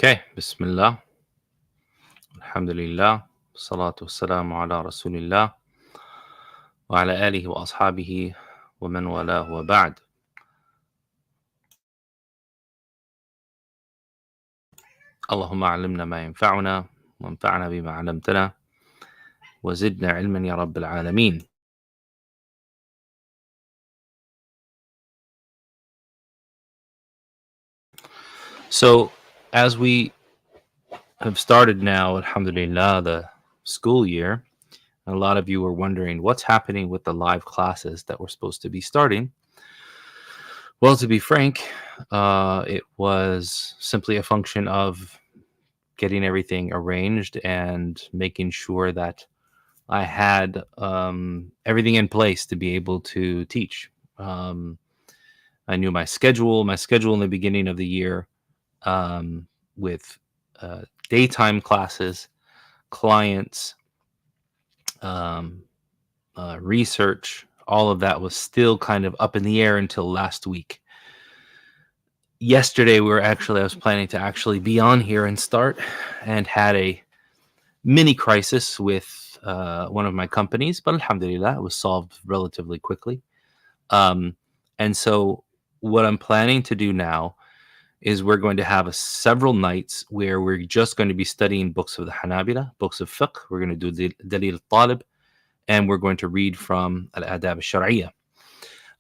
Okay, Bismillah, Alhamdulillah, Salatu wassalamu ala Rasulillah, wa ala alihi wa ashabihi wa man walahu wa ba'd. اللهم علمنا ما ينفعنا وانفعنا بما علمتنا وزدنا علما يا رب العالمين. So, as we have started now, Alhamdulillah, the school year, a lot of you are wondering what's happening with the live classes that were supposed to be starting. Well, to be frank, it was simply a function of getting everything arranged and making sure that I had everything in place to be able to teach. I knew my schedule. My schedule in the beginning of the year with daytime classes, clients, um, research, all of that was still kind of up in the air until last week. Yesterday, I was planning to actually be on here and start, and had a mini crisis with one of my companies, but alhamdulillah, it was solved relatively quickly. And so, what I'm planning to do now is we're going to have several nights where we're just going to be studying books of the Hanabila, books of fiqh. We're going to do Dalil al-Talib, and we're going to read from Al-Adab al-Shar'iyya.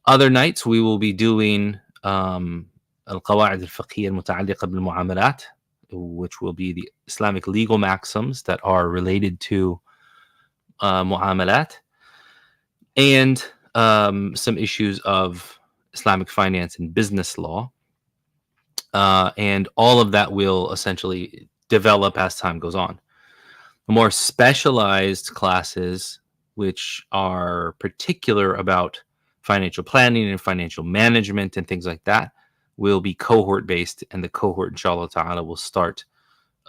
Other nights, we will be doing Al-Qawa'id al-Fiqhiyya al-Muta'alliqa bil-Mu'amalat, which will be the Islamic legal maxims that are related to mu'amalat, and some issues of Islamic finance and business law. And all of that will essentially develop as time goes on. The more specialized classes, which are particular about financial planning and financial management and things like that, will be cohort based, and the cohort, inshallah ta'ala, will start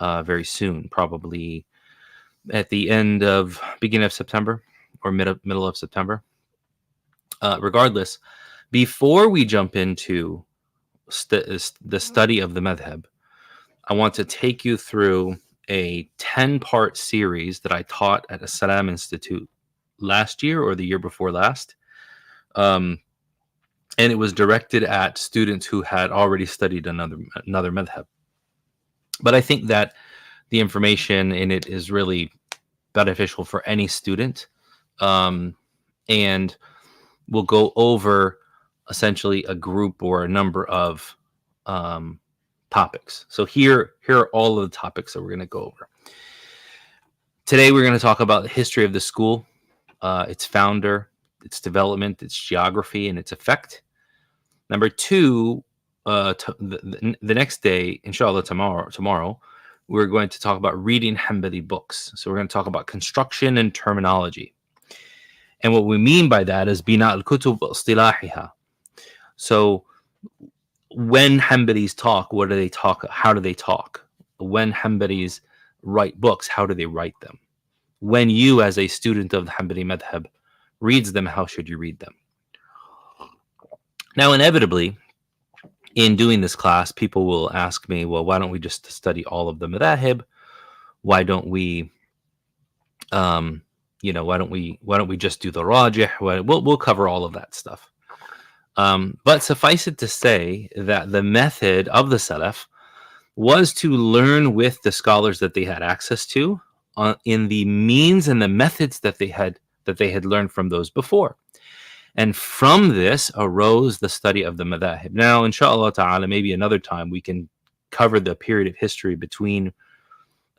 very soon, probably at the beginning of September or middle of September. Regardless, before we jump into the study of the madhab, I want to take you through a 10-part series that I taught at a Salam Institute last year or the year before last. And it was directed at students who had already studied another madhab. But I think that the information in it is really beneficial for any student. And we'll go over essentially a group or a number of topics. So here are all of the topics that we're going to go over. Today, we're going to talk about the history of the school, its founder, its development, its geography, and its effect. Number two, the next day, inshallah, tomorrow, we're going to talk about reading Hanbali books. So we're going to talk about construction and terminology. And what we mean by that is bina al-kutub istilahiha. So when Hanbalis talk, what do they talk? How do they talk? When Hanbalis write books, how do they write them? When you, as a student of the Hanbali Madhhab, reads them, how should you read them? Now, inevitably, in doing this class, people will ask me, well, why don't we just study all of the madhahib? Why don't we, why don't we just do the rajih? We'll cover all of that stuff. But suffice it to say that the method of the Salaf was to learn with the scholars that they had access to in the means and the methods that they had learned from those before. And from this arose the study of the madhahib. Now, inshallah ta'ala, maybe another time we can cover the period of history between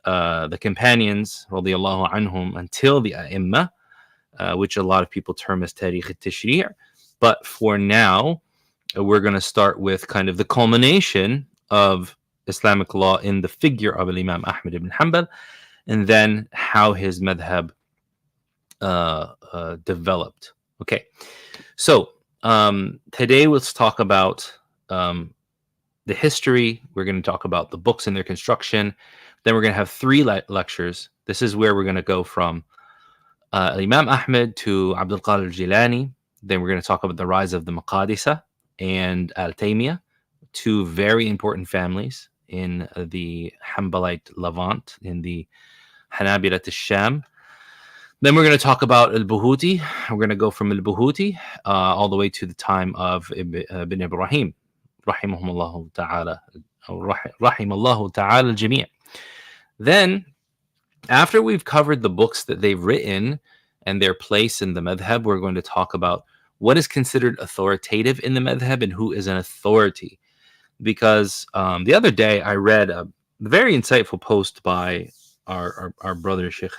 the companions, radiyallahu anhum, until the a'imma, which a lot of people term as tarikh al-tashri'. But for now, we're going to start with kind of the culmination of Islamic law in the figure of Imam Ahmed ibn Hanbal, and then how his madhab developed. Okay, so today let's talk about the history. We're going to talk about the books and their construction. Then we're going to have 3 lectures. This is where we're going to go from Imam Ahmed to Abdul Qadir Jilani. Then we're going to talk about the rise of the Maqadisa and Al-Taymiyyah, 2 very important families in the Hanbalite Levant, in the Hanabilat al-Sham. Then we're going to talk about al-Buhuti. We're going to go from al-Buhuti all the way to the time of Ibn Ibrahim, rahimahumullah ta'ala, rahimallahu ta'ala al-Jami'. Then, after we've covered the books that they've written and their place in the madhab, we're going to talk about what is considered authoritative in the madhab and who is an authority. Because the other day I read a very insightful post by our brother Sheikh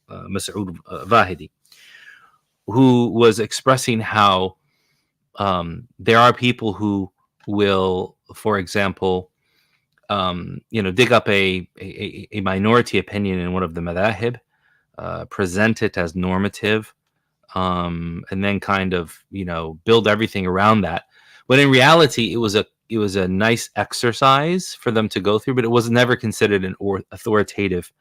Mas'ud Vahidi, who was expressing how there are people who will, for example, dig up a minority opinion in one of the madahib, present it as normative, and then kind of build everything around that. When in reality, it was a nice exercise for them to go through, but it was never considered an authoritative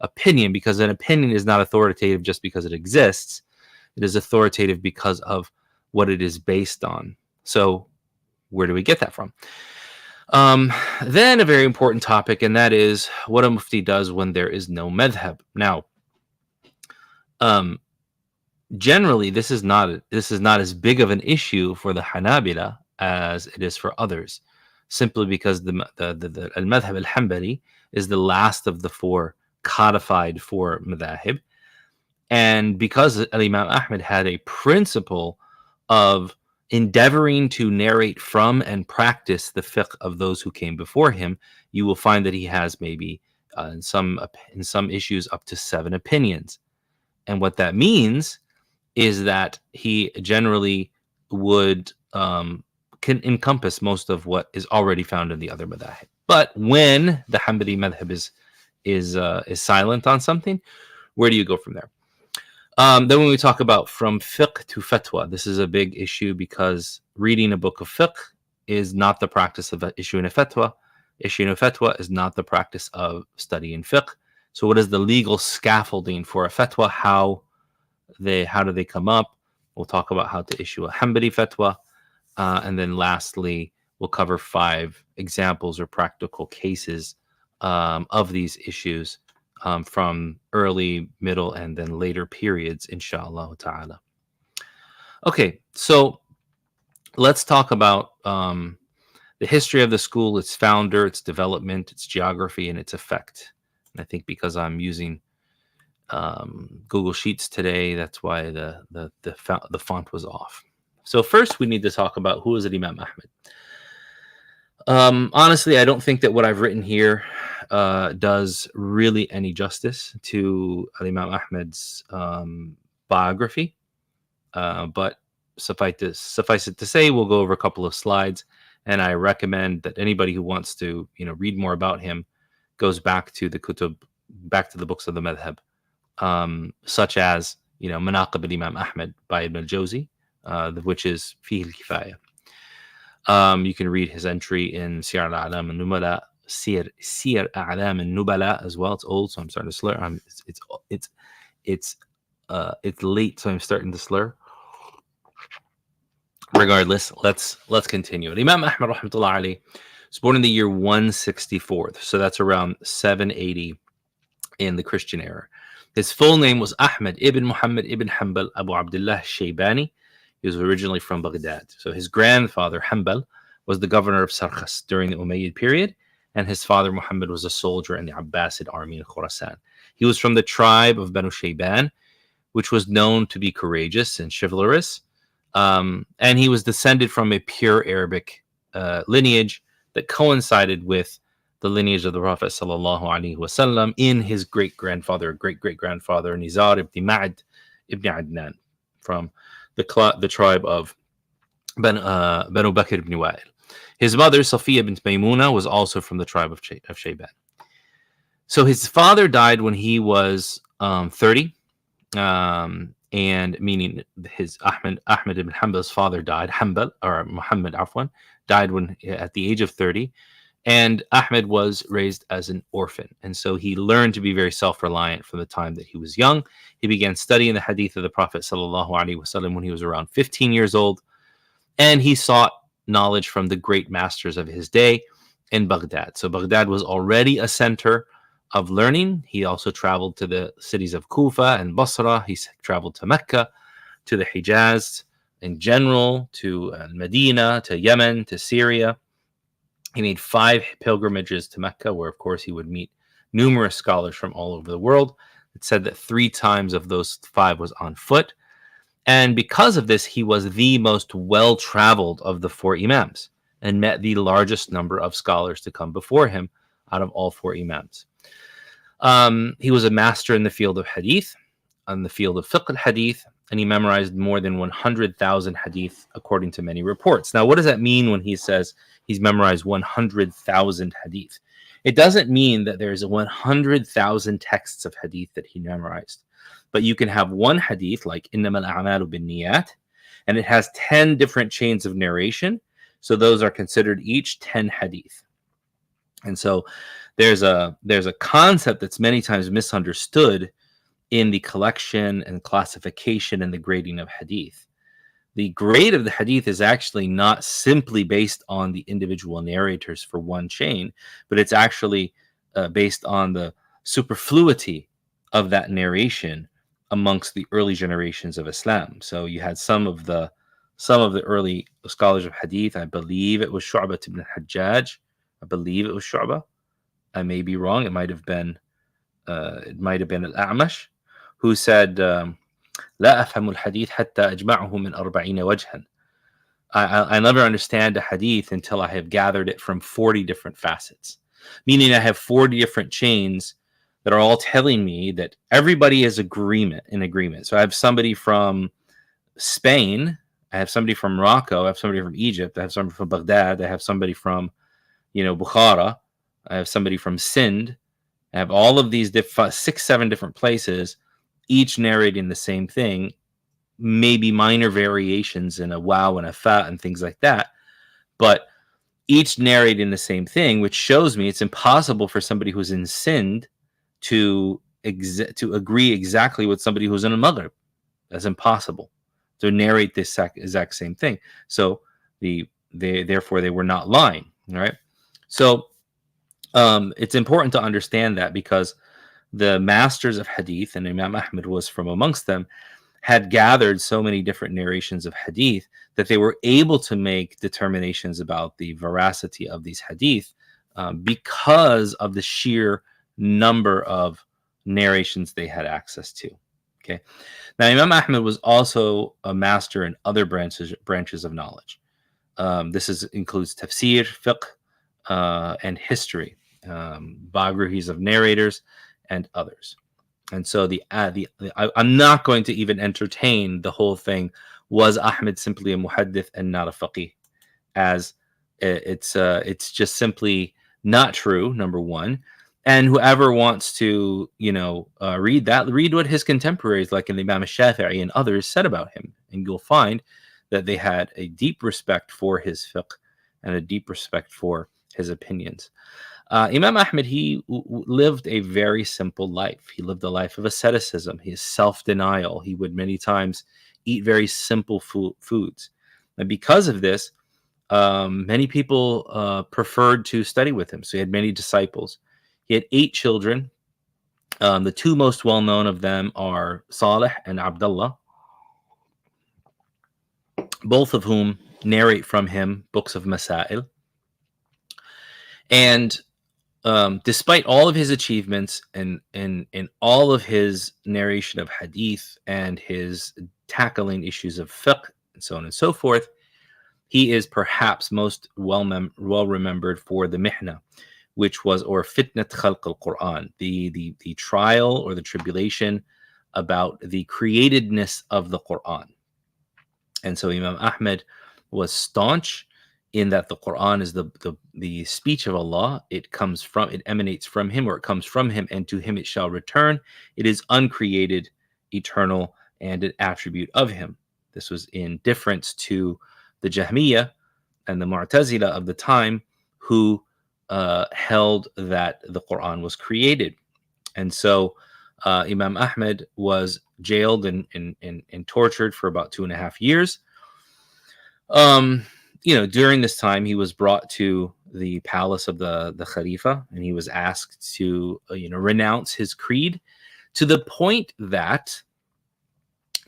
opinion, because an opinion is not authoritative just because it exists. It is authoritative because of what it is based on. So where do we get that from? Then a very important topic, and that is what a mufti does when there is no madhab. Now, generally, this is not as big of an issue for the Hanabila as it is for others, simply because the al-madhab al-Hanbali is the last of the four codified madahib, and because Imam Ahmed had a principle of endeavoring to narrate from and practice the fiqh of those who came before him, you will find that he has maybe in some issues up to 7 opinions. And what that means is that he generally would can encompass most of what is already found in the other madhahib. But when the Hanbali madhab is silent on something, where do you go from there? Then when we talk about from fiqh to fatwa, this is a big issue, because reading a book of fiqh is not the practice of issuing a fatwa. Issuing a fatwa is not the practice of studying fiqh. So what is the legal scaffolding for a fatwa? How do they come up? We'll talk about how to issue a Hanbali fatwa. And then lastly, we'll cover 5 examples or practical cases of these issues from early, middle, and then later periods, inshallah ta'ala. Okay, so let's talk about the history of the school, its founder, its development, its geography, and its effect. And I think because I'm using Google Sheets today, that's why the font was off. So first, we need to talk about who is Imam Ahmed. Honestly, I don't think that what I've written here does really any justice to Imam Ahmed's biography. But suffice it to say, we'll go over a couple of slides, and I recommend that anybody who wants to read more about him goes back to the kutub, back to the books of the madhab, such as Manaqib al-Imam Ahmed by Ibn al-Jawzi, which is Fihi al-Kifaya. You can read his entry in Siyar al-A'lam al-Nubala, Siyar A'lam al-Nubala as well. It's old, so I'm starting to slur. It's late, so I'm starting to slur. Regardless, let's continue. Imam Ahmed rahmatullah alayhi was born in the year 164, so that's around 780 in the Christian era. His full name was Ahmed ibn Muhammad ibn Hanbal Abu Abdullah Shaybani. He was originally from Baghdad. So his grandfather Hanbal was the governor of Sarkhas during the Umayyad period, and his father Muhammad was a soldier in the Abbasid army in Khorasan. He was from the tribe of Banu Shayban, which was known to be courageous and chivalrous. And he was descended from a pure Arabic lineage that coincided with the lineage of the Prophet sallallahu alaihi wasallam in his great-grandfather Nizar ibn Ma'ad ibn Adnan from the tribe of Banu Bakr ibn Wa'il. His mother, Safiya bint Maymuna, was also from the tribe of Shayban. So his father died when he was 30. And meaning his Ahmed ibn Hanbal's father died, Muhammad Afwan, died at the age of 30, and Ahmed was raised as an orphan, and so he learned to be very self-reliant from the time that he was young. He began studying the hadith of the Prophet sallallahu alaihi wasallam when he was around 15 years old, and he sought knowledge from the great masters of his day, in Baghdad. So Baghdad was already a center of learning. He also traveled to the cities of Kufa and Basra. He traveled to Mecca, to the Hijaz in general, to Medina, to Yemen, to Syria. He made 5 pilgrimages to Mecca, where, of course, he would meet numerous scholars from all over the world. It said that 3 times of those 5 was on foot. And because of this, he was the most well-traveled of the 4 imams and met the largest number of scholars to come before him out of all 4 imams. He was a master in the field of hadith, on the field of fiqh al-hadith, and he memorized more than 100,000 hadith, according to many reports. Now, what does that mean when he says he's memorized 100,000 hadith? It doesn't mean that there's 100,000 texts of hadith that he memorized. But you can have one hadith, like إِنَّمَا الْأَعْمَالُ بِالنِّيَّاتِ, and it has 10 different chains of narration. So those are considered each 10 hadith. And so there's a concept that's many times misunderstood in the collection and classification and the grading of hadith. The grade of the hadith is actually not simply based on the individual narrators for one chain, but it's actually based on the superfluity of that narration amongst the early generations of Islam. So you had some of the early scholars of hadith. I believe it was Shu'bah ibn Hajjaj. I believe it was Shu'bah. I may be wrong. It might have been Al-A'mash, who said, "La afhamu al-hadith hatta ajma'uhu min 40 wajhan." I never understand a hadith until I have gathered it from 40 different facets, meaning I have 40 different chains that are all telling me that everybody is in agreement. So I have somebody from Spain, I have somebody from Morocco, I have somebody from Egypt, I have somebody from Baghdad, I have somebody from, Bukhara, I have somebody from Sindh. I have all of these 6, 7 different places, each narrating the same thing, maybe minor variations in a waw and a fa and things like that, but each narrating the same thing, which shows me it's impossible for somebody who's in Sindh to agree exactly with somebody who's in a Maghrib. That's impossible to narrate this exact same thing. So therefore they were not lying, right? So it's important to understand that, because the masters of hadith, and Imam Ahmed was from amongst them, had gathered so many different narrations of hadith that they were able to make determinations about the veracity of these hadith because of the sheer number of narrations they had access to. Okay. Now, Imam Ahmed was also a master in other branches of knowledge. This includes tafsir, fiqh, and history, biographies of narrators, and others. And so I'm not going to even entertain the whole thing. Was Ahmed simply a muhaddith and not a faqih? As it's just simply not true. Number one. And whoever wants to, read what his contemporaries, like Imam Shafi'i and others, said about him, and you'll find that they had a deep respect for his fiqh and a deep respect for his opinions. Imam Ahmed, he lived a very simple life. He lived a life of asceticism. His self-denial. He would many times eat very simple foods. And because of this, many people preferred to study with him. So he had many disciples. He had 8 children. The 2 most well-known of them are Salih and Abdullah, both of whom narrate from him books of Masail. And despite all of his achievements and all of his narration of hadith and his tackling issues of fiqh and so on and so forth, he is perhaps most well remembered for the mihna, which was, or fitnat khalq al-Quran, the trial or the tribulation about the createdness of the Quran. And so Imam Ahmed was staunch in that the Quran is the speech of Allah. It emanates from him, or it comes from him, and to him it shall return. It is uncreated, eternal, and an attribute of him. This was in difference to the Jahmiyyah and the Mu'tazila of the time, who held that the Quran was created. And so Imam Ahmed was jailed and tortured for about 2.5 years. During this time, he was brought to the palace of the Khalifa, and he was asked to renounce his creed, to the point that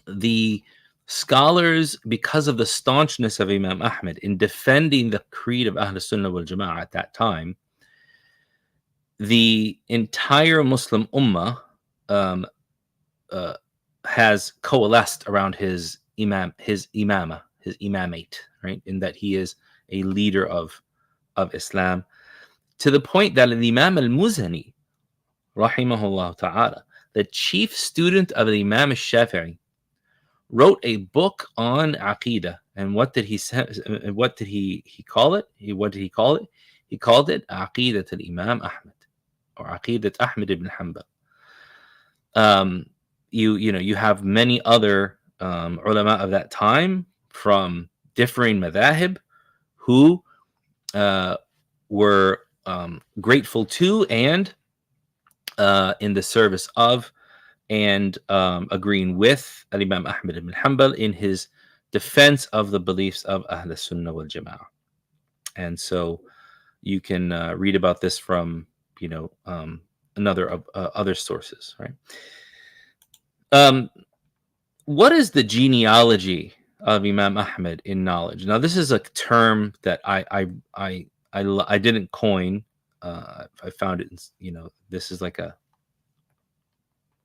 the scholars, because of the staunchness of Imam Ahmed in defending the creed of Ahl Sunnah wal Jama'ah at that time, the entire Muslim Ummah has coalesced around his imamate, right? In that he is a leader of Islam, to the point that Imam al-Muzani, rahimahullah ta'ala, the chief student of the Imam al-Shafi'i, wrote a book on Aqidah. And what did he say? What did he call it? What did he call it? He called it Aqidat al-Imam Ahmed, or Aqidat Ahmed ibn Hanbal. You have many other ulama of that time from differing madhahib who were grateful to and in the service of and agreeing with Imam Ahmed ibn Hanbal in his defense of the beliefs of Ahl Sunnah wal Jama'ah. And so you can read about this from other sources, right? What is the genealogy of Imam Ahmed in knowledge? Now, this is a term that I didn't coin. I found it. This is like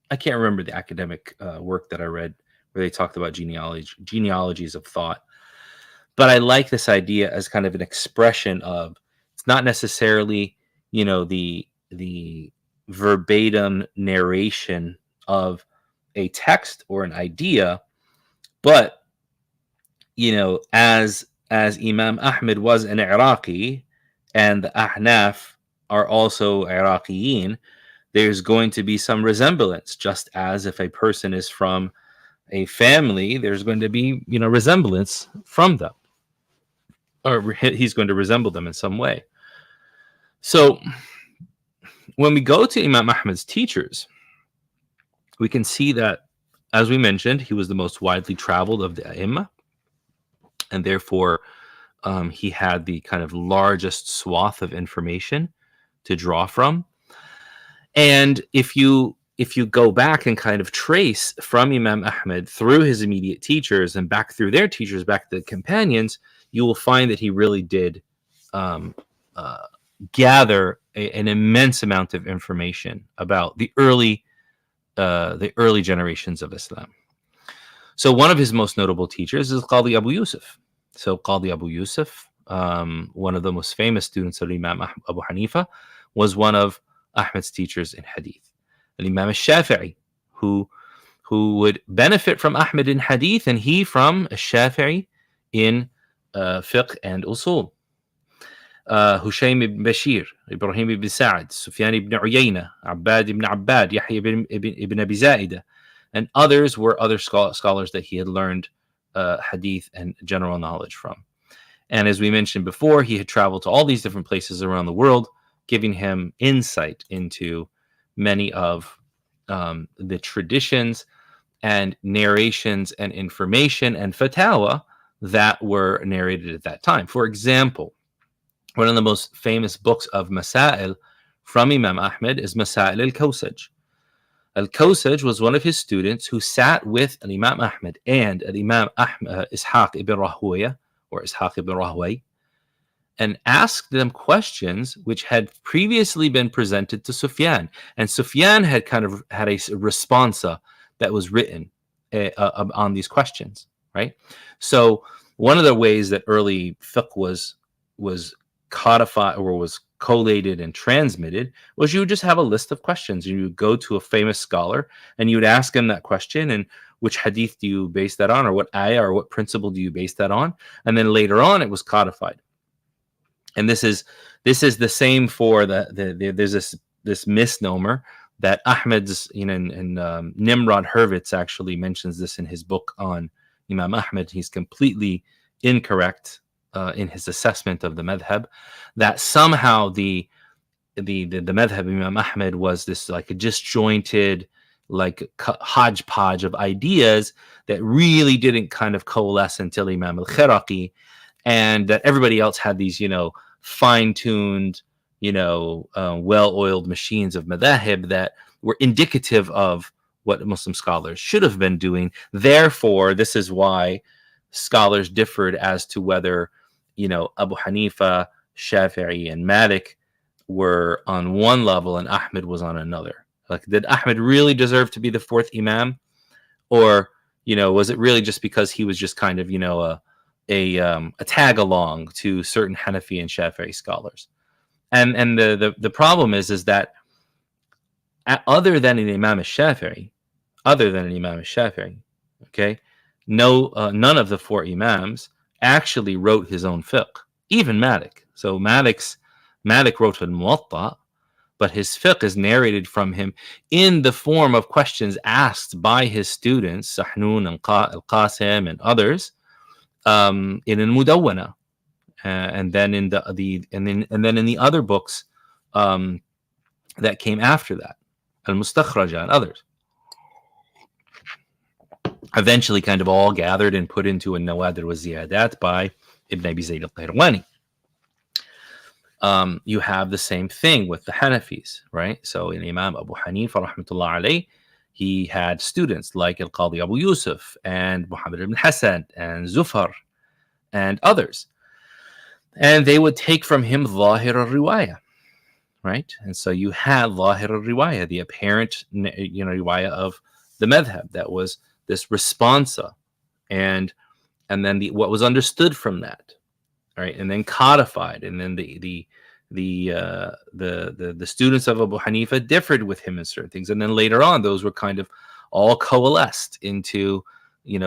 I can't remember the academic work that I read where they talked about genealogies of thought. But I like this idea as kind of an expression of, it's not necessarily, the verbatim narration of a text or an idea, but, as Imam Ahmed was an Iraqi and the Ahnaf are also Iraqiyin, there's going to be some resemblance, just as if a person is from a family, there's going to be, resemblance from them, or he's going to resemble them in some way. So when we go to Imam Ahmed's teachers, we can see that, as we mentioned, he was the most widely traveled of the Ai-Imma, and therefore he had the kind of largest swath of information to draw from. And if you go back and kind of trace from Imam Ahmed through his immediate teachers and back through their teachers, back to the companions, you will find that he really did gather an immense amount of information about the early generations of Islam. So one of his most notable teachers is Qadi Abu Yusuf. So Qadi Abu Yusuf, one of the most famous students of Imam Abu Hanifa, was one of Ahmed's teachers in hadith. And Imam al-Shafi'i, who would benefit from Ahmed in hadith, and he from al-Shafi'i in fiqh and usul. Hushaym ibn Bashir, Ibrahim ibn Sa'ad, Sufyan ibn Uyayna, Abbad ibn Abbad, Yahya ibn Abi Za'idah, and others were other scholars that he had learned hadith and general knowledge from. And as we mentioned before, he had traveled to all these different places around the world, giving him insight into many of the traditions and narrations and information and fatwa that were narrated at that time. For example, one of the most famous books of Masail from Imam Ahmed is Masail al-Kawsaj. Al-Kawsaj was one of his students who sat with Imam Ahmed and Imam Ishaq ibn Rahwaya, or Ishaq ibn Rahway, and asked them questions which had previously been presented to Sufyan. And Sufyan had kind of had a responsa that was written on these questions, right? So one of the ways that early fiqh was codified or was collated and transmitted was you would just have a list of questions, and you would go to a famous scholar and you would ask him that question, and which hadith do you base that on, or what ayah or what principle do you base that on? And then later on it was codified. And this is the same for there's this misnomer that Ahmed's, and Nimrod Hurwitz actually mentions this in his book on Imam Ahmed. He's completely incorrect in his assessment of the madhab, that somehow the madhab of Imam Ahmed was this like a disjointed, like hodgepodge of ideas that really didn't kind of coalesce until Imam al-Khiraqi, and that everybody else had these, fine-tuned, well-oiled machines of madahib that were indicative of what Muslim scholars should have been doing. Therefore, this is why scholars differed as to whether, Abu Hanifa, Shafi'i, and Malik were on one level and Ahmed was on another. Like, did Ahmed really deserve to be the fourth Imam? Or, was it really just because he was just kind of, a tag along to certain Hanafi and Shafi'i scholars? And the problem is that other than an Imam Shafi'i, okay, none of the four Imams actually wrote his own fiqh, even Malik. So Malik wrote al-Muwatta, but his fiqh is narrated from him in the form of questions asked by his students, Sahnun and Al-Qasim and others, in al-Mudawwana, and then in the other books that came after that, Al-Mustakhraja and others, eventually kind of all gathered and put into a Nawadir wa Ziyadat by Ibn Abi Zayd al-Qayrawani. You have the same thing with the Hanafis, right? So in Imam Abu Hanifa, rahmatullah alayh, he had students like Al-Qadi Abu Yusuf and Muhammad ibn Hasan and Zufar and others. And they would take from him Zahir al-Riwayah, right? And so you had Zahir al-Riwayah, the apparent, riwayah of the madhab, that was this responsa, and then what was understood from that, right, and then codified, and then the students of Abu Hanifa differed with him in certain things, and then later on those were kind of all coalesced into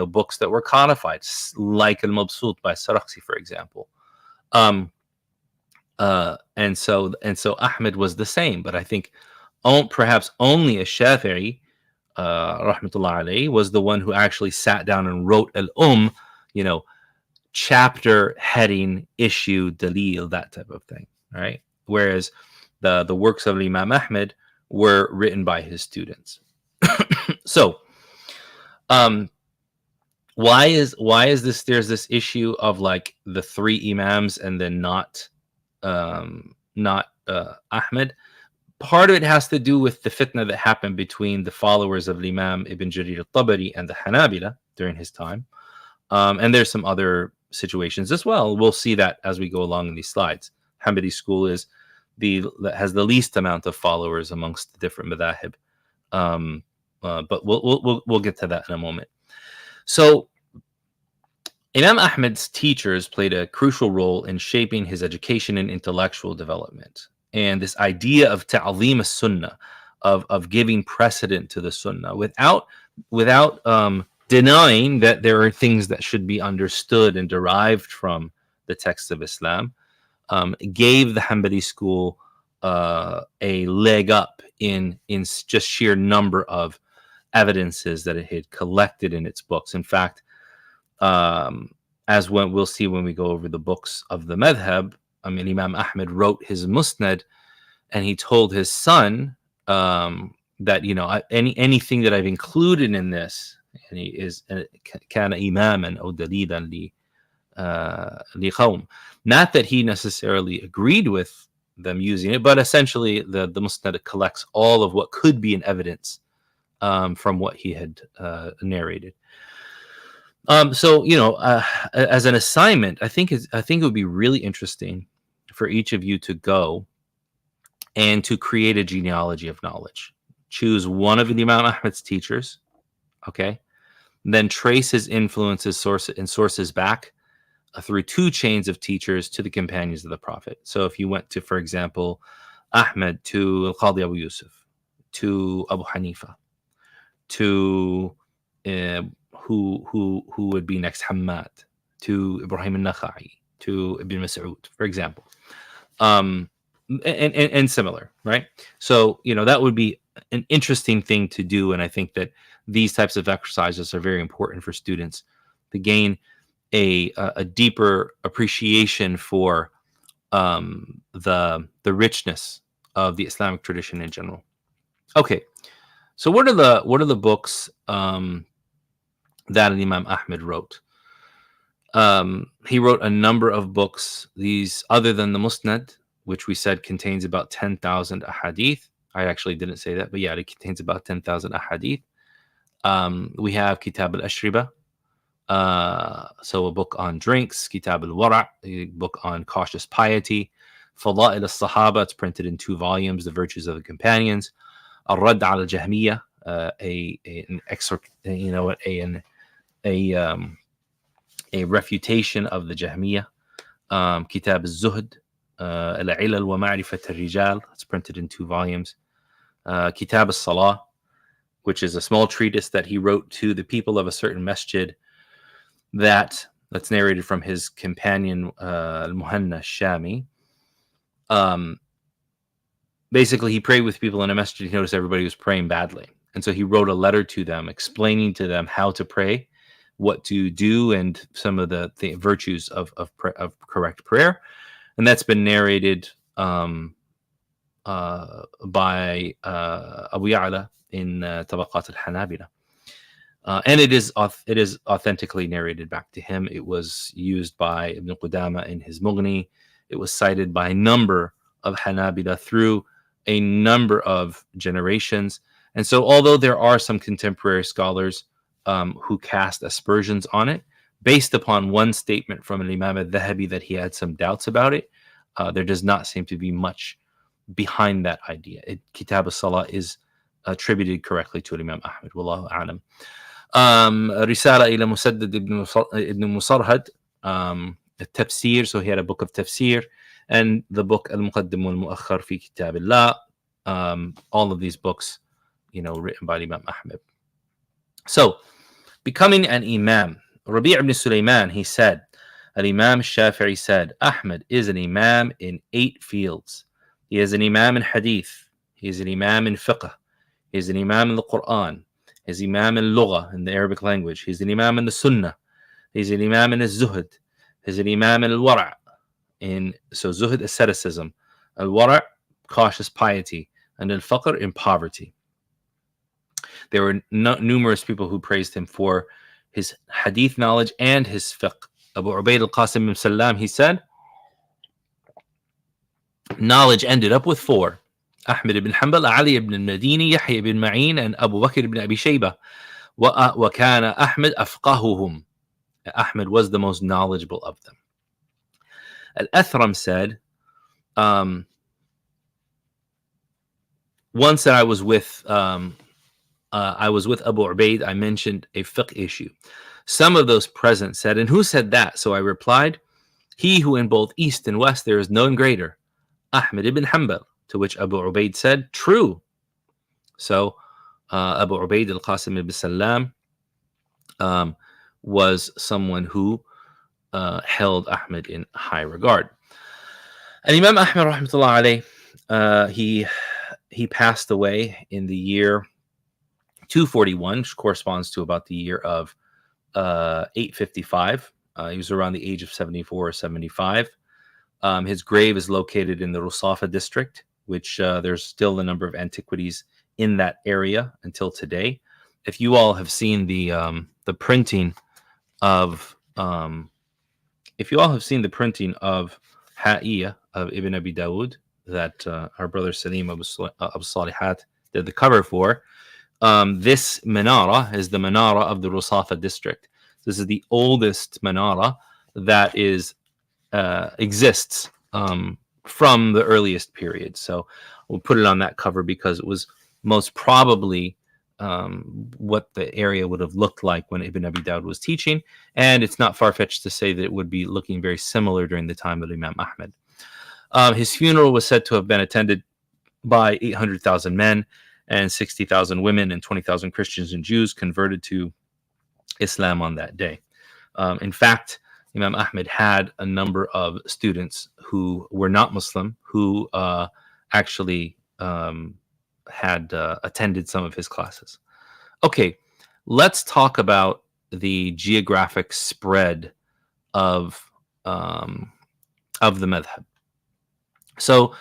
books that were codified, like Al-Mabsut by Sarakhsi, for example. And so Ahmed was the same, but I think perhaps only a Shafi'i, rahmatullah alayhi, was the one who actually sat down and wrote al-Umm, chapter, heading, issue, dalil, that type of thing, right? Whereas the works of Imam Ahmed were written by his students. So, why is this? There's this issue of like the three Imams and then not Ahmed. Part of it has to do with the fitna that happened between the followers of Imam Ibn Jarir al-Tabari and the Hanabila during his time. And there's some other situations as well. We'll see that as we go along in these slides. Hanbali school has the least amount of followers amongst the different madhahib. But we'll get to that in a moment. So Imam Ahmed's teachers played a crucial role in shaping his education and intellectual development. And this idea of ta'zeem as-sunnah, of giving precedent to the sunnah without denying that there are things that should be understood and derived from the texts of Islam, gave the Hanbali school a leg up in just sheer number of evidences that it had collected in its books. In fact, as we'll see when we go over the books of the madhab, Imam Ahmed wrote his Musnad, and he told his son that anything that I've included in this, and he is kana imaman aw dalilan li qawm. Not that he necessarily agreed with them using it, but essentially the Musnad collects all of what could be an evidence from what he had narrated. So as an assignment, I think it would be really interesting for each of you to go and to create a genealogy of knowledge. Choose one of Imam Ahmed's teachers, okay? Then trace his influences, sources back through two chains of teachers to the companions of the Prophet. So if you went to, for example, Ahmed to Al-Qadi Abu Yusuf, to Abu Hanifa, to who would be next, Hammad, to Ibrahim al-Nakha'i, to Ibn Mas'ud, for example, and similar, right? So that would be an interesting thing to do, and I think that these types of exercises are very important for students to gain a deeper appreciation for the richness of the Islamic tradition in general. Okay, so what are the books that Imam Ahmed wrote? He wrote a number of books. These, other than the Musnad, which we said contains about 10,000 ahadith. I actually didn't say that, but yeah, it contains about 10,000 ahadith. We have Kitab al-Ashriba, so a book on drinks, Kitab al-Wara', a book on cautious piety, Fada'il al-Sahaba, it's printed in 2 volumes, The Virtues of the Companions, Al-Radd al-Jahmiyyah, an excerpt, a refutation of the Jahmiyyah, Kitab al-Zuhd, Al-Ilal wa Ma'rifat al-Rijal, it's printed in 2 volumes, Kitab al-Salah, which is a small treatise that he wrote to the people of a certain masjid that's narrated from his companion Al-Muhanna Shami. Basically, he prayed with people in a masjid. He noticed everybody was praying badly. And so he wrote a letter to them explaining to them how to pray, what to do, and some of the virtues of correct prayer. And that's been narrated by Abu Ya'la in Tabaqat al-Hanabila. And it is authentically narrated back to him. It was used by Ibn Qudama in his Mughni. It was cited by a number of Hanabila through a number of generations. And so although there are some contemporary scholars who cast aspersions on it, based upon one statement from Imam al-Dhahabi that he had some doubts about it, there does not seem to be much behind that idea. Kitab al-Salah is attributed correctly to Imam Ahmed. Wallahu a'lam. رسالة إلى مسدد ابن مصرهد, التفسير, so he had a book of tafsir, and the book المقدم والمؤخر في كتاب الله, all of these books, written by Imam Ahmed. So, becoming an imam, Rabi' ibn Sulaiman, he said, Al-Imam Shafi'i said, Ahmed is an imam in 8 fields. He is an imam in hadith, he is an imam in fiqh, he is an imam in the Quran, he's imam in lugha, in the Arabic language, he's an imam in the sunnah, he's an imam in al-zuhd, he's an imam in al-wara', so zuhd, asceticism, al-wara', cautious piety, and al-faqr, in poverty. There were numerous people who praised him for his hadith knowledge and his fiqh. Abu Ubaid al-Qasim ibn Salam, he said, knowledge ended up with 4. Ahmed ibn Hanbal, Ali ibn al-Madini, Yahya ibn Ma'in, and Abu Bakr ibn Abi Shayba. وَكَانَ أَحْمَدْ أَفْقَهُهُمْ. Ahmed was the most knowledgeable of them. Al-Athram said, once that I was with Abu Ubaid, I mentioned a fiqh issue. Some of those present said, and who said that? So I replied, he who in both east and west there is none greater, Ahmed ibn Hanbal. To which Abu Ubaid said, true. So Abu Ubaid al-Qasim ibn Salam was someone who held Ahmed in high regard. And Imam Ahmed rahmatullah alayh, he passed away in the year 241, which corresponds to about the year of 855. He was around the age of 74 or 75. His grave is located in the Rusafa district, which there's still a number of antiquities in that area until today. If you all have seen the printing of Ha'iyah of Ibn Abi Dawud that our brother Salim Abu Salihat did the cover for, this Manara is the Manara of the Rusafa district. This is the oldest Manara that exists from the earliest period. So we'll put it on that cover because it was most probably what the area would have looked like when Ibn Abi Dawud was teaching. And it's not far-fetched to say that it would be looking very similar during the time of Imam Ahmed. His funeral was said to have been attended by 800,000 men and 60,000 women, and 20,000 Christians and Jews converted to Islam on that day. In fact, Imam Ahmed had a number of students who were not Muslim who actually had attended some of his classes. Okay, let's talk about the geographic spread of the madhhab. So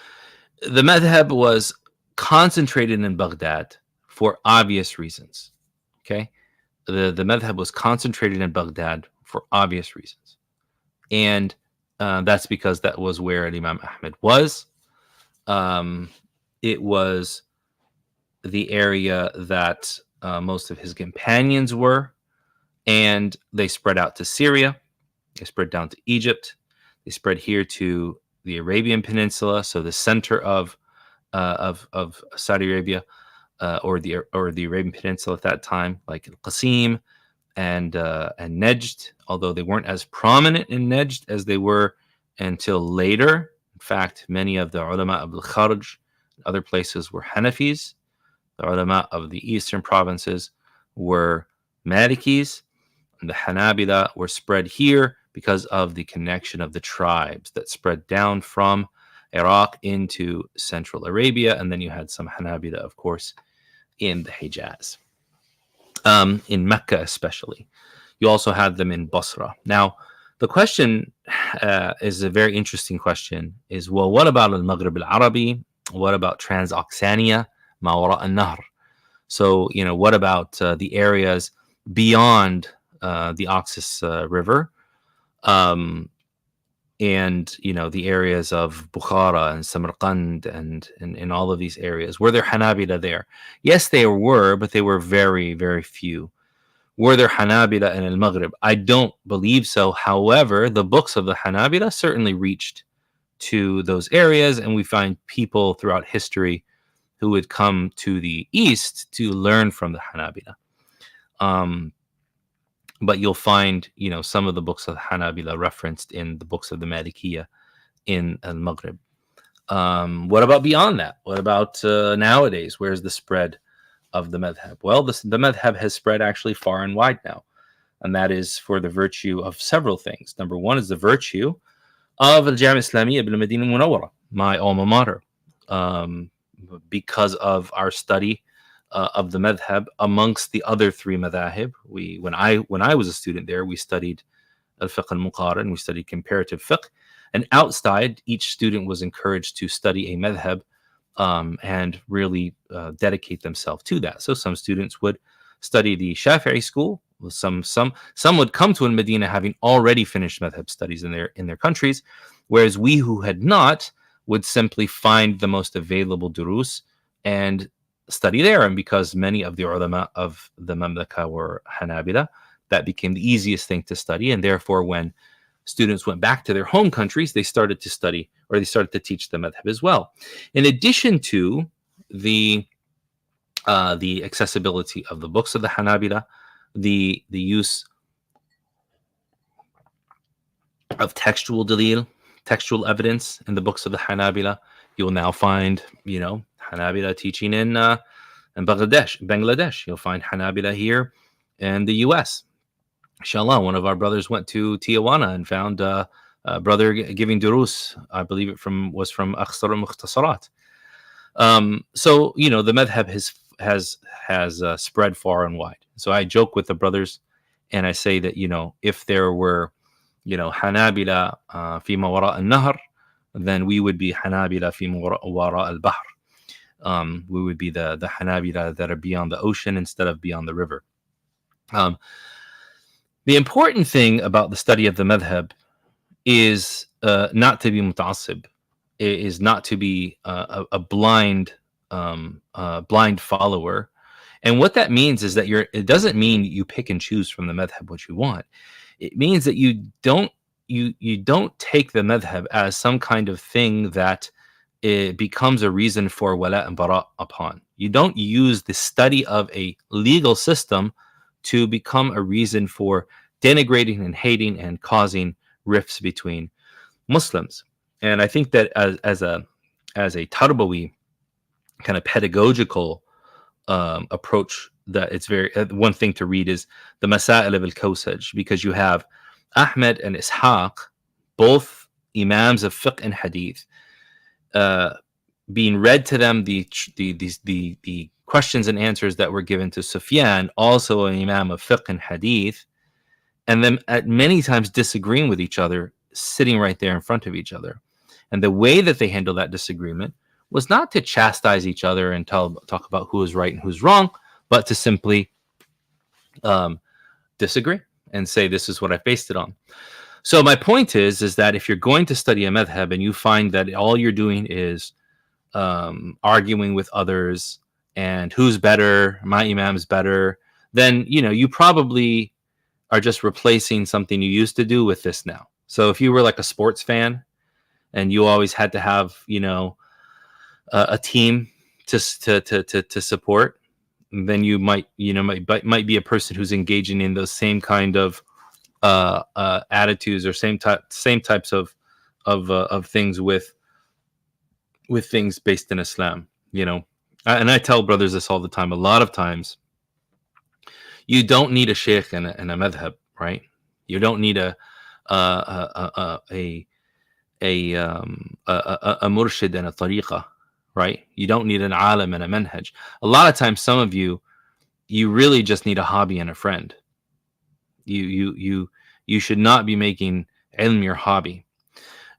the madhhab was concentrated in Baghdad for obvious reasons. Okay, the madhhab was concentrated in Baghdad for obvious reasons. And that's because that was where Imam Ahmed was. It was the area that most of his companions were, and they spread out to Syria. They spread down to Egypt. They spread here to the Arabian Peninsula, so the center of Saudi Arabia, or the Arabian Peninsula at that time, like Qasim and Nejd, although they weren't as prominent in Nejd as they were until later. In fact, many of the ulama of al-Kharj, other places, were Hanafis. The ulama of the eastern provinces were Malikis, and the Hanabila were spread here because of the connection of the tribes that spread down from Iraq into Central Arabia, and then you had some Hanabila, of course, in the Hijaz, in Mecca especially. You also had them in Basra. Now, the question is a very interesting question, is, well, what about al-Maghrib al-Arabi? What about Transoxania, ma wara al-Nahr? So, what about the areas beyond the Oxus River, and the areas of Bukhara and Samarkand and all of these areas? Were there Hanabila there? Yes, there were, but they were very, very few. Were there Hanabila in al-Maghrib? I don't believe so. However, the books of the Hanabila certainly reached to those areas, and we find people throughout history who would come to the east to learn from the Hanabila. But you'll find, some of the books of the Hanabila referenced in the books of the Malikiya in al-Maghrib. What about beyond that? What about nowadays? Where's the spread of the madhab? Well, the madhab has spread actually far and wide now, and that is for the virtue of several things. Number one is the virtue of al-Jami' Islamiyya bil Madinah Munawwara, my alma mater, because of our study of the madhab amongst the other three madhahib. When I was a student there, we studied al-fiqh al-muqaran, we studied comparative fiqh, and outside, each student was encouraged to study a madhab and really dedicate themselves to that. So some students would study the Shafi'i school. Some would come to Medina having already finished madhab studies in their countries, whereas we who had not would simply find the most available durus and study there. And because many of the ulama of the Mamlaka were Hanabila, that became the easiest thing to study. And therefore, when students went back to their home countries, they started to study, or they started to teach the madhab as well. In addition to the accessibility of the books of the Hanabila, the use of textual dalil, textual evidence in the books of the Hanabila. You'll now find, Hanabila teaching in Bangladesh. You'll find Hanabila here in the U.S. Inshallah, one of our brothers went to Tijuana and found a brother giving durus. I believe it was from Akhsar al-Mukhtasarat. So the madhab has spread far and wide. So I joke with the brothers, and I say that if there were Hanabila fi ma wara al-Nahr, then we would be Hanabila fi ma wara al-Bahr. We would be the Hanabila that are beyond the ocean instead of beyond the river. The important thing about the study of the madhab is not to be muta'assib, is not to be a blind follower. And what that means is that it doesn't mean you pick and choose from the madhab what you want. It means that you don't take the madhab as some kind of thing that it becomes a reason for wala and bara upon. You don't use the study of a legal system to become a reason for denigrating and hating and causing rifts between Muslims. And I think that as a tarbawi kind of pedagogical approach, that it's very one thing to read is the Masail of al-Kawsaj, because you have Ahmed and Ishaq, both imams of fiqh and hadith, being read to them the questions and answers that were given to Sufyan, also an imam of fiqh and hadith, and then at many times disagreeing with each other, sitting right there in front of each other. And the way that they handled that disagreement was not to chastise each other and talk about who is right and who's wrong, but to simply disagree and say, this is what I based it on. So my point is that if you're going to study a madhab and you find that all you're doing is arguing with others and who's better, my imam's better, then you probably are just replacing something you used to do with this now. So if you were like a sports fan and you always had to have a team to support, then you might be a person who's engaging in those same kind of attitudes or same types of things with things based in Islam. And I tell brothers this all the time. A lot of times, you don't need a sheikh and a madhab, right? You don't need a murshid and a tariqa, right? You don't need an alim and a manhaj. A lot of times, some of you really just need a hobby and a friend. You should not be making ilm your hobby.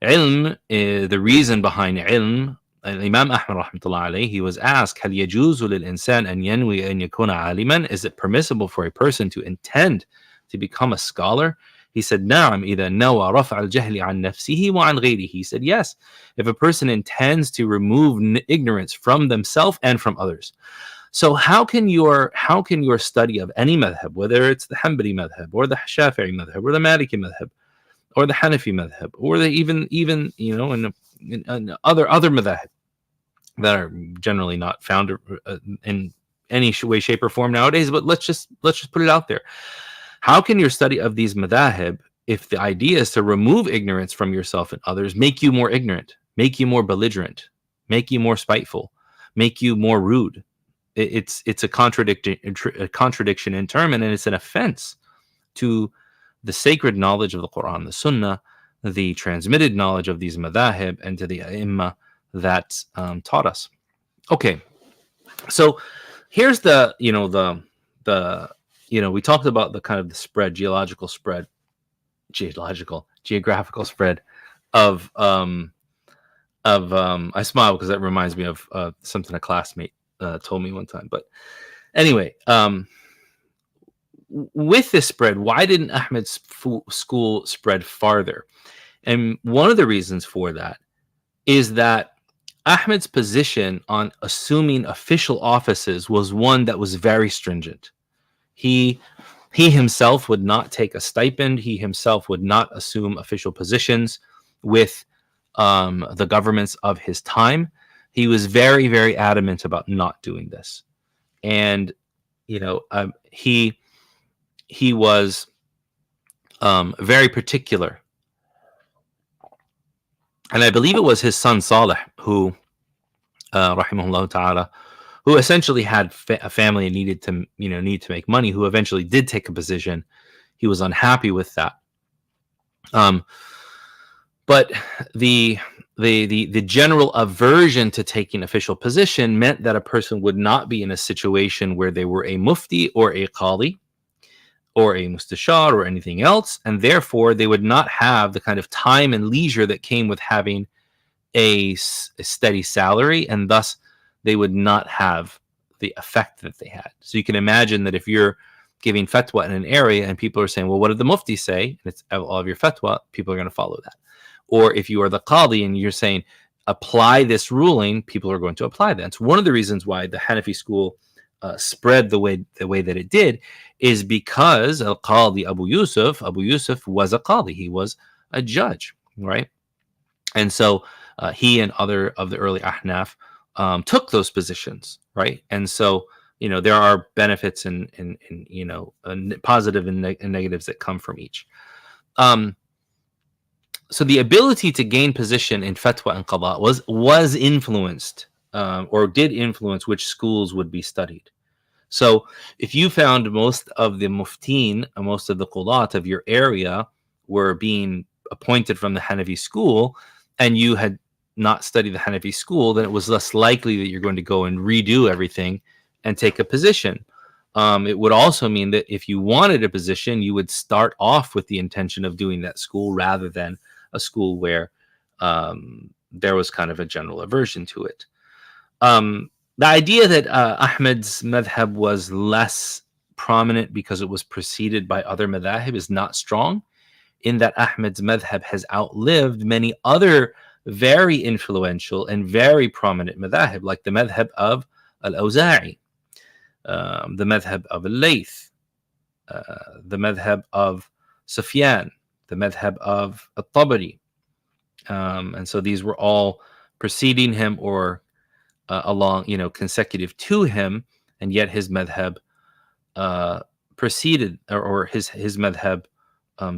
Ilm, the reason behind ilm, Imam Ahmed rahmatullah alayhi, he was asked, هل يجوز للإنسان أن ينوي أن يكون عالما? Is it permissible for a person to intend to become a scholar? He said, نعم إذا نوى رفع الجهل عن نفسه وعن غيره. He said, yes, if a person intends to remove ignorance from themselves and from others. So how can your study of any madhab, whether it's the Hanbali Madhhab or the Shafi'i Madhhab or the Maliki Madhhab or the Hanafi Madhhab or the even in other madhhab that are generally not found in any way, shape, or form nowadays, but let's just put it out there. How can your study of these madhahib, if the idea is to remove ignorance from yourself and others, make you more ignorant, make you more belligerent, make you more spiteful, make you more rude? It's a contradiction in term, and it's an offense to the sacred knowledge of the Quran, the Sunnah, the transmitted knowledge of these madhahib, and to the ai that taught us. Okay, so here's the we talked about the kind of the spread, geographical spread of I smile because that reminds me of something a classmate told me one time. But anyway, with this spread, why didn't Ahmed's school spread farther? And one of the reasons for that is that Ahmed's position on assuming official offices was one that was very stringent. He himself would not take a stipend. He himself would not assume official positions with the governments of his time. He was very, very adamant about not doing this. And, he was very particular. And I believe it was his son Saleh who, rahimahullah ta'ala, who essentially had a family and needed to make money, who eventually did take a position. He was unhappy with that. But the general aversion to taking official position meant that a person would not be in a situation where they were a mufti or a qadi or a mustashar or anything else, and therefore they would not have the kind of time and leisure that came with having a steady salary, and thus they would not have the effect that they had. So you can imagine that if you're giving fatwa in an area and people are saying, well, what did the mufti say? And it's all of your fatwa, people are going to follow that. Or if you are the qadi and you're saying, apply this ruling, people are going to apply that. It's one of the reasons why the Hanafi school spread the way that it did, is because al-qadi Abu Yusuf was a qadi. He was a judge, right? And so he and other of the early Ahnaf took those positions, right? And so there are benefits and positive and negatives that come from each. So the ability to gain position in fatwa and qada was influenced or did influence which schools would be studied. So if you found most of the muftin, most of the qudat of your area were being appointed from the Hanafi school, and you had not studied the Hanafi school, then it was less likely that you're going to go and redo everything and take a position. It would also mean that if you wanted a position, you would start off with the intention of doing that school rather than a school where there was kind of a general aversion to it. The idea that Ahmed's madhab was less prominent because it was preceded by other madhahib is not strong. in that Ahmed's madhab has outlived many other very influential and very prominent madhab, like the madhab of al-Awza'i, the madhab of al-Layth, the madhab of Sufyan, the madhab of al-Tabari. And so these were all preceding him or along, consecutive to him, and yet his madhab preceded, or his madhab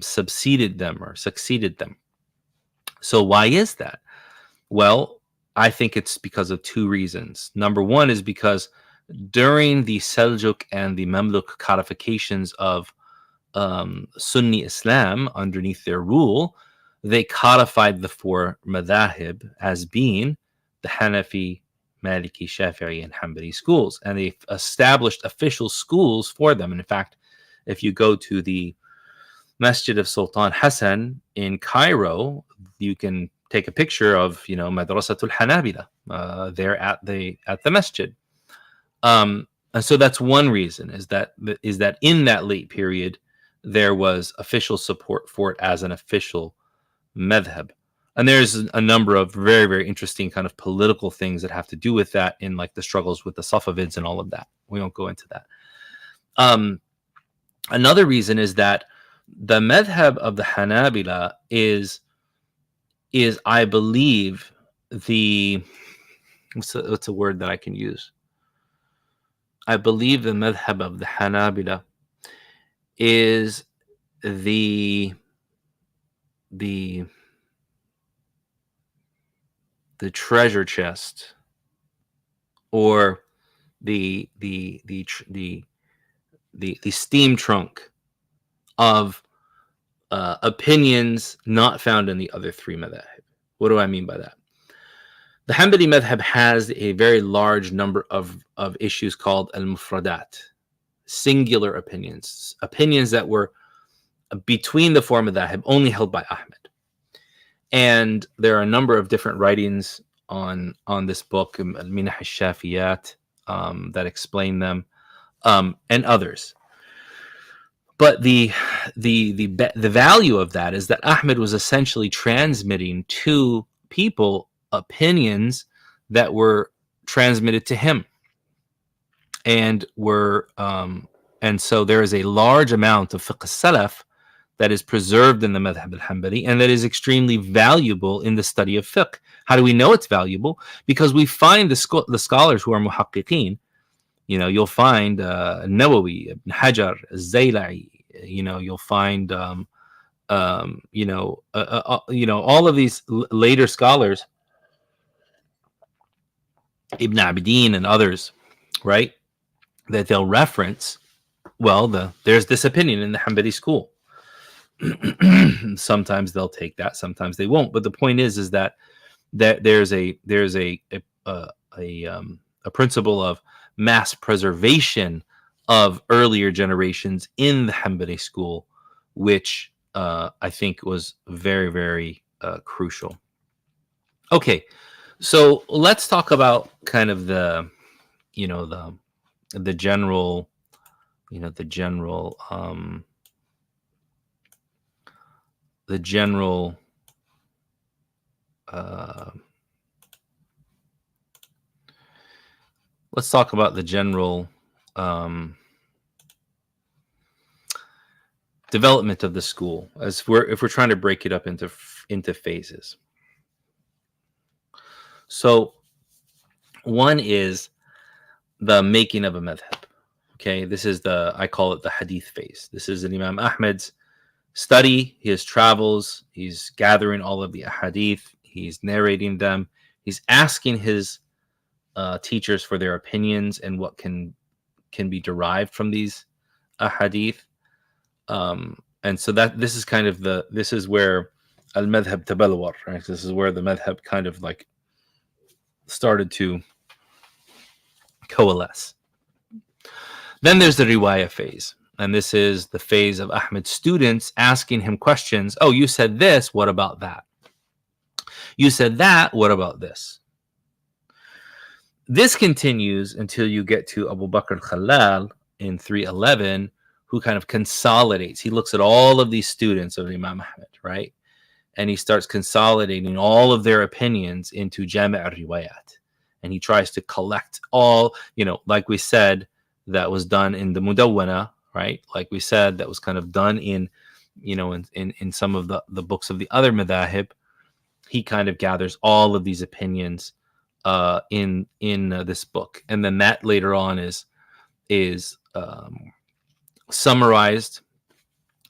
succeeded them. So why is that? Well, I think it's because of two reasons. Number one is because during the Seljuk and the Mamluk codifications of Sunni Islam underneath their rule, they codified the four madhahib as being the Hanafi, Maliki, Shafi'i, and Hanbali schools, and they established official schools for them. And in fact, if you go to the Masjid of Sultan Hassan in Cairo, you can take a picture of Madrasatul Hanabila there at the masjid. And so that's one reason, is that in that late period there was official support for it as an official madhab. And there's a number of very, very interesting kind of political things that have to do with that, in like the struggles with the Safavids and all of that. We won't go into that. Another reason is that the madhab of the Hanabila is I believe what's a word that I can use? I believe the madhab of the Hanabila is the treasure chest, or the steam trunk of opinions not found in the other three madhab. What do I mean by that? The Hanbali madhab has a very large number of issues called al-mufradat, singular opinions that were between the four madhab, only held by Ahmed. And there are a number of different writings on this book, Al-Minah al-Shafiyat, that explain them, and others. But the value of that is that Ahmed was essentially transmitting to people opinions that were transmitted to him, and so there is a large amount of fiqh salaf that is preserved in the madhab al-Hanbali, and that is extremely valuable in the study of fiqh. How do we know it's valuable? Because we find the scholars who are muhaqqiqeen. You'll find Nawawi, Ibn Hajar, Zayla'i. You'll find all of these later scholars, Ibn Abidin and others, right? That they'll reference. Well, there's this opinion in the Hanbali school. Sometimes they'll take that, sometimes they won't. But the point is that there's a principle of mass preservation of earlier generations in the Hanbali school, which I think was very, very crucial. Okay, so let's talk about kind of the general, let's talk about the general development of the school, if we're trying to break it up into phases. So one is the making of a madhab. Okay, this is I call it the hadith phase. This is an Imam Ahmed's study, his travels. He's gathering all of the ahadith, he's narrating them, he's asking his teachers for their opinions and what can be derived from these ahadith. And so this is kind of this is where al-madhab tabalawar, right? This is where the madhab kind of like started to coalesce. Then there's the riwayah phase, and this is the phase of Ahmed's students asking him questions. Oh, you said this, what about that? You said that, what about this? This continues until you get to Abu Bakr al-Khalal in 311, who kind of consolidates. He looks at all of these students of Imam Ahmed, right? And he starts consolidating all of their opinions into Jami' al-Riwayat. And he tries to collect all, like we said, that was done in the Mudawwana, right? Like we said, that was kind of done in, in some of the books of the other madhahib. He kind of gathers all of these opinions in this book. And then that later on is summarized,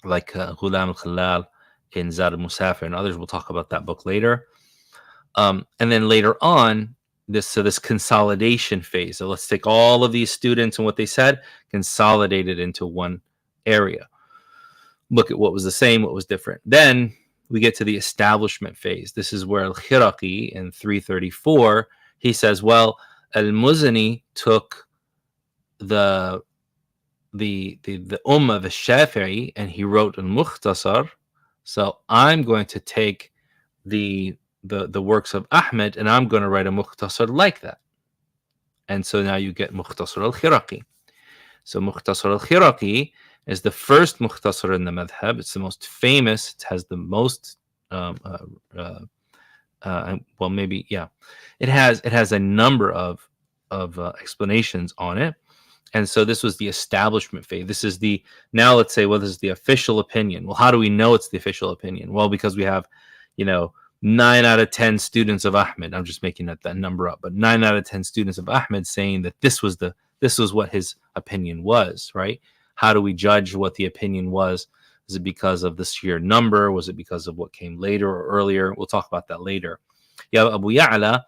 like Ghulam al-Khalal in Zad al-Musafir and others. We'll talk about that book later. And then later on, this consolidation phase. So let's take all of these students and what they said, consolidate it into one area. Look at what was the same, what was different. Then we get to the establishment phase. This is where Al-Khiraqi in 334, he says, well, Al-Muzani took the Ummah of Shafi'i and he wrote Al-Mukhtasar. So I'm going to take the works of Ahmed and I'm going to write a Mukhtasar like that. And so now you get Mukhtasar al-Khiraqi. So Mukhtasar al-Khiraqi is the first Mukhtasar in the madhab. It's the most famous. It has the most it has a number of explanations on it. And so this was the establishment phase. This is now let's say, well, this is the official opinion. Well, how do we know it's the official opinion? Well, because we have, 9 out of 10 students of Ahmed. I'm just making that number up, but 9 out of 10 students of Ahmed saying that this was what his opinion was, right? How do we judge what the opinion was? Is it because of the sheer number? Was it because of what came later or earlier? We'll talk about that later. You have Abu Ya'la,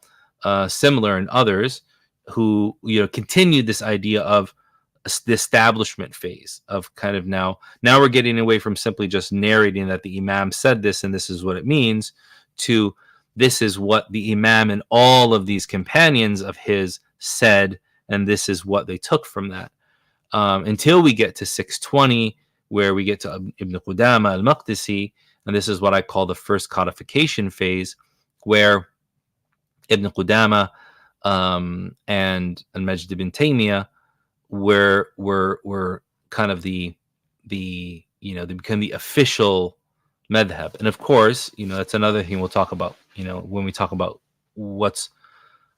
similar and others, who continued this idea of the establishment phase of kind of now we're getting away from simply just narrating that the Imam said this and this is what it means, to this is what the Imam and all of these companions of his said, and this is what they took from that. Until we get to 620, where we get to Ibn Qudama al-Maqdisi, and this is what I call the first codification phase, where Ibn Qudama and Al-Majd ibn Taymiyyah were kind of they become the official madhab. And of course, that's another thing we'll talk about, when we talk about what's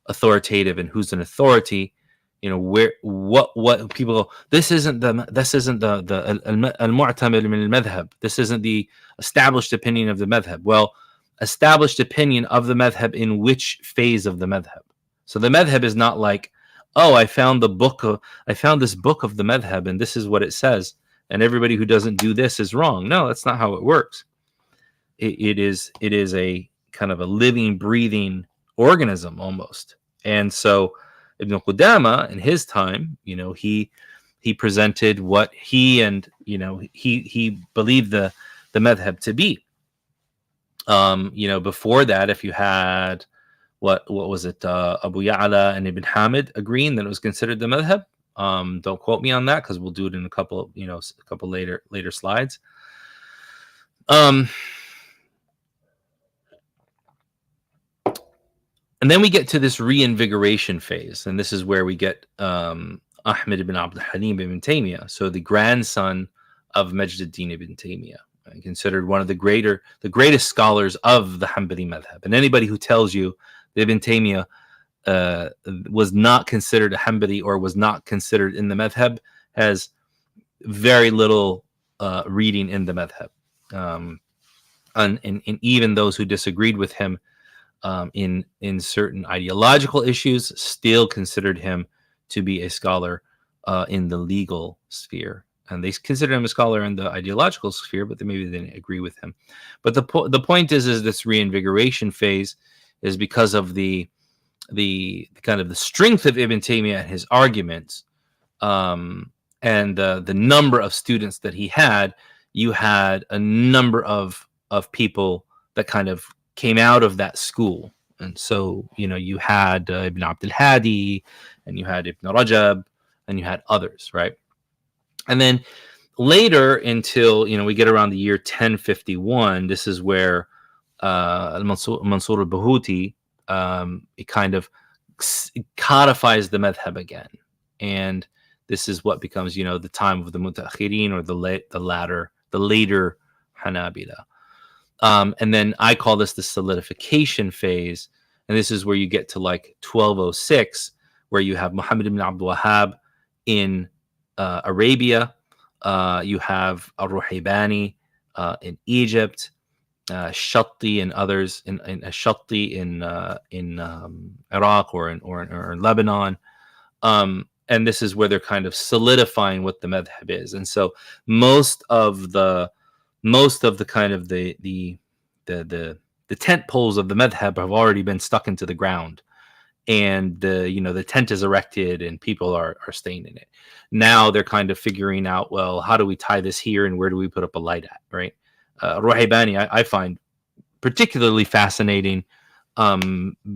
authoritative and who's an authority, what people go, this isn't the al-mu'tamad min al-madhhab. This isn't the established opinion of the madhab. Well, established opinion of the madhab in which phase of the madhab? So the madhab is not like, oh, I found this book of the madhab and this is what it says, and everybody who doesn't do this is wrong. No, that's not how it works. It is a kind of a living, breathing organism almost. And so Ibn Qudama in his time, he presented what he believed the madhab to be. Before that, if you had what was it, Abu Ya'la and Ibn Hamid agreeing that it was considered the madhab. Don't quote me on that because we'll do it in a couple later slides. And then we get to this reinvigoration phase, and this is where we get Ahmed ibn Abd al-Halim ibn Taymiyyah, so the grandson of Majd ad-Din ibn Taymiyyah, considered one of the greatest scholars of the Hanbali Madhhab. And anybody who tells you that Ibn Taymiyyah was not considered a Hanbali or was not considered in the Madhhab has very little reading in the Madhhab. And even those who disagreed with him in certain ideological issues still considered him to be a scholar in the legal sphere. And they consider him a scholar in the ideological sphere, but maybe they didn't agree with him. But the point is this reinvigoration phase is because of the kind of the strength of Ibn Taymiyyah and his arguments, and the number of students that he had. You had a number of people that kind of came out of that school. And so, you had Ibn Abd al-Hadi, and you had Ibn Rajab, and you had others, right? And then later, until we get around the year 1051, this is where Mansur al-Bahuti it kind of codifies the madhab again, and This is what becomes, the time of the Mutaakhirin, or the later Hanabila. And then I call this the solidification phase. And this is where you get to like 1206, where you have Muhammad ibn Abdul Wahhab in Arabia. You have Al-Ruhaybani in Egypt, Shatti and others in Shatti in Iraq or in Lebanon. And this is where they're kind of solidifying what the madhab is. And so most of the kind of the tent poles of the madhab have already been stuck into the ground, and the tent is erected and people are staying in it. Now they're kind of figuring out, well, how do we tie this here and where do we put up a light at, right? Ruhaybani I find particularly fascinating,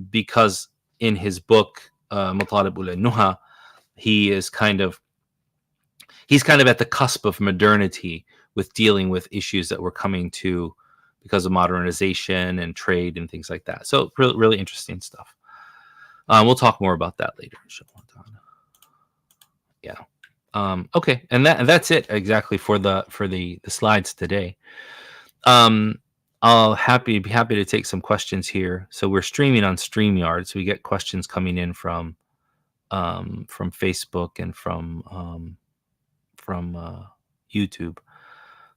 because in his book Matalib ul-Nuha, he's kind of at the cusp of modernity with dealing with issues that were coming to because of modernization and trade and things like that. So really, really interesting stuff. We'll talk more about that later. Yeah. Okay, and that's it exactly for the slides today. I'll be happy to take some questions here. So we're streaming on StreamYard, so we get questions coming in from Facebook and from YouTube.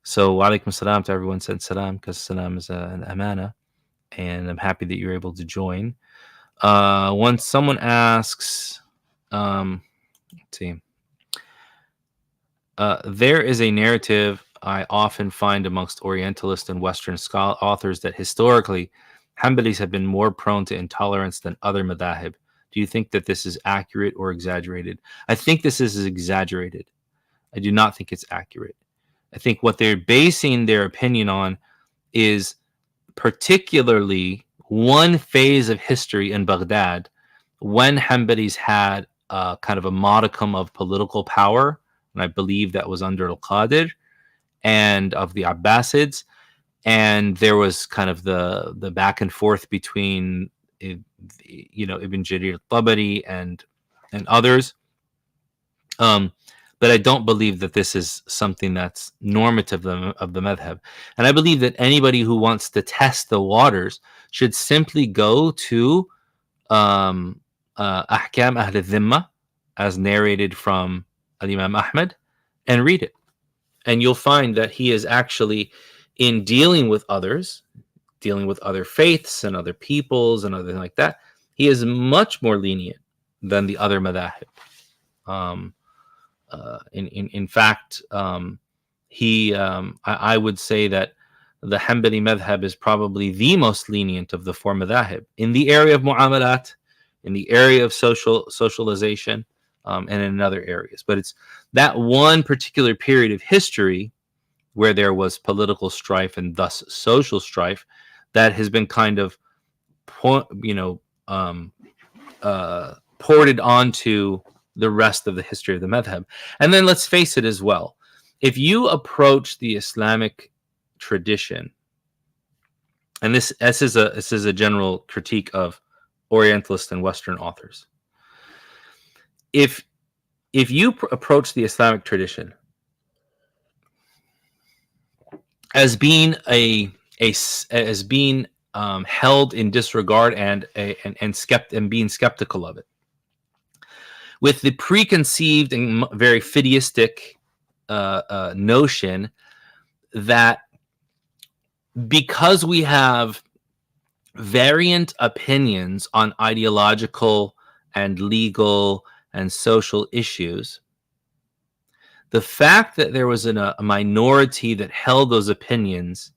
So walaikum salam to everyone said salam, because salam is an amana, and I'm happy that you're able to join. Once someone asks, let's see, there is a narrative I often find amongst Orientalist and Western authors that historically Hanbalis have been more prone to intolerance than other madhahib. Do you think that this is accurate or exaggerated? I think this is exaggerated. I do not think it's accurate. I think what they're basing their opinion on is particularly one phase of history in Baghdad when Hanbalis had kind of a modicum of political power, and I believe that was under Al-Qadir and of the Abbasids, and there was kind of the back and forth between Ibn Jarir al-Tabari and others. But I don't believe that this is something that's normative of the madhab. And I believe that anybody who wants to test the waters should simply go to Ahkam Ahl al-Dhimma, as narrated from Imam Ahmed, and read it. And you'll find that he is actually, in dealing with others, dealing with other faiths and other peoples and other like that, he is much more lenient than the other madhahib. In fact, I would say that the Hanbali madhab is probably the most lenient of the four madhahib in the area of mu'amalat, in the area of socialization, and in other areas. But it's that one particular period of history where there was political strife and thus social strife that has been kind of ported onto the rest of the history of the madhab. And then let's face it as well, if you approach the Islamic tradition, and this is a general critique of Orientalist and Western authors, if you approach the Islamic tradition as being as being held in disregard and being skeptical of it, with the preconceived and very fideistic notion that because we have variant opinions on ideological and legal and social issues, the fact that there was a minority that held those opinions,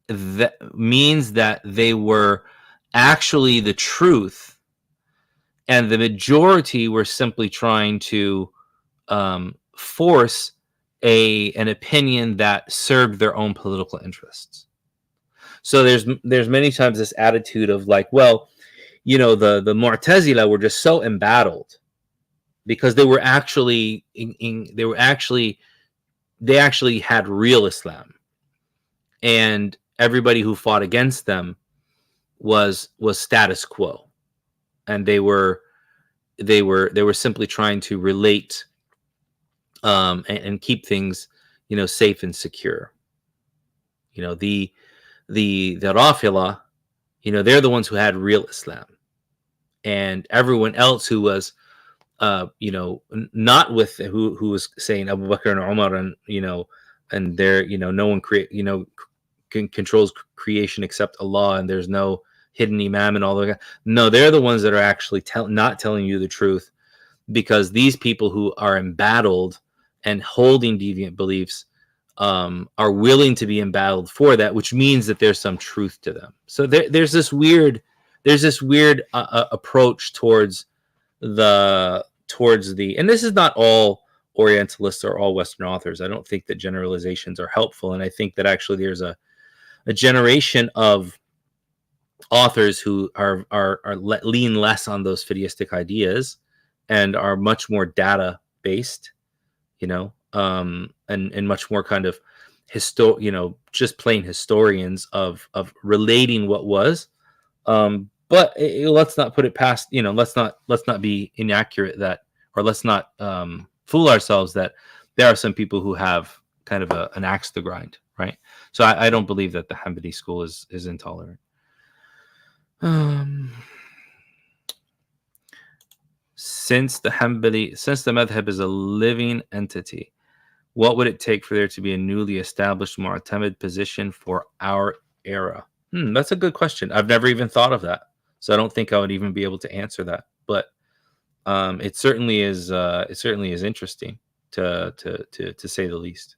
that means that they were actually the truth, and the majority were simply trying to force an opinion that served their own political interests. So there's many times this attitude of like, well, the Mu'tazila were just so embattled because they were actually they actually had real Islam, and everybody who fought against them was status quo, and they were they were simply trying to relate and keep things, safe and secure. The Rafila, they're the ones who had real Islam, and everyone else who was not with who was saying Abu Bakr and Umar, and they're, no one controls creation except Allah, and there's no hidden imam and all that. No, they're the ones that are actually not telling you the truth, because these people who are embattled and holding deviant beliefs are willing to be embattled for that, which means that there's some truth to them. So there's this weird approach towards the and this is not all Orientalists or all Western authors. I don't think that generalizations are helpful, and I think that actually there's a generation of authors who are lean less on those fideistic ideas and are much more data based, and much more kind of just plain historians of relating what was. But let's not put it past, let's not be inaccurate or let's not fool ourselves that there are some people who have kind of an axe to grind, right? So I don't believe that the Hanbali school is intolerant. Since the madhhab is a living entity, what would it take for there to be a newly established Mu'tamid position for our era? That's a good question. I've never even thought of that, so I don't think I would even be able to answer that. But it certainly is. It certainly is interesting to say the least.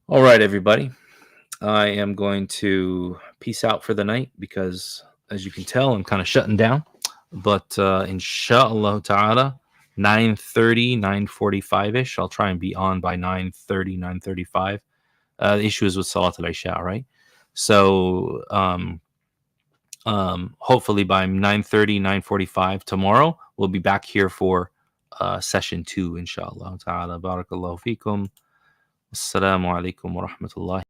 All right, everybody. I am going to peace out for the night because, as you can tell, I'm kind of shutting down. But inshallah ta'ala, 9:30, 9:45-ish. I'll try and be on by 9:30, 9:35. The issue is with Salat al-Isha, right? So hopefully by 9:30, 9:45 tomorrow, we'll be back here for session 2, inshallah ta'ala. Barakallahu feekum. Assalamu alaikum wa rahmatullahi.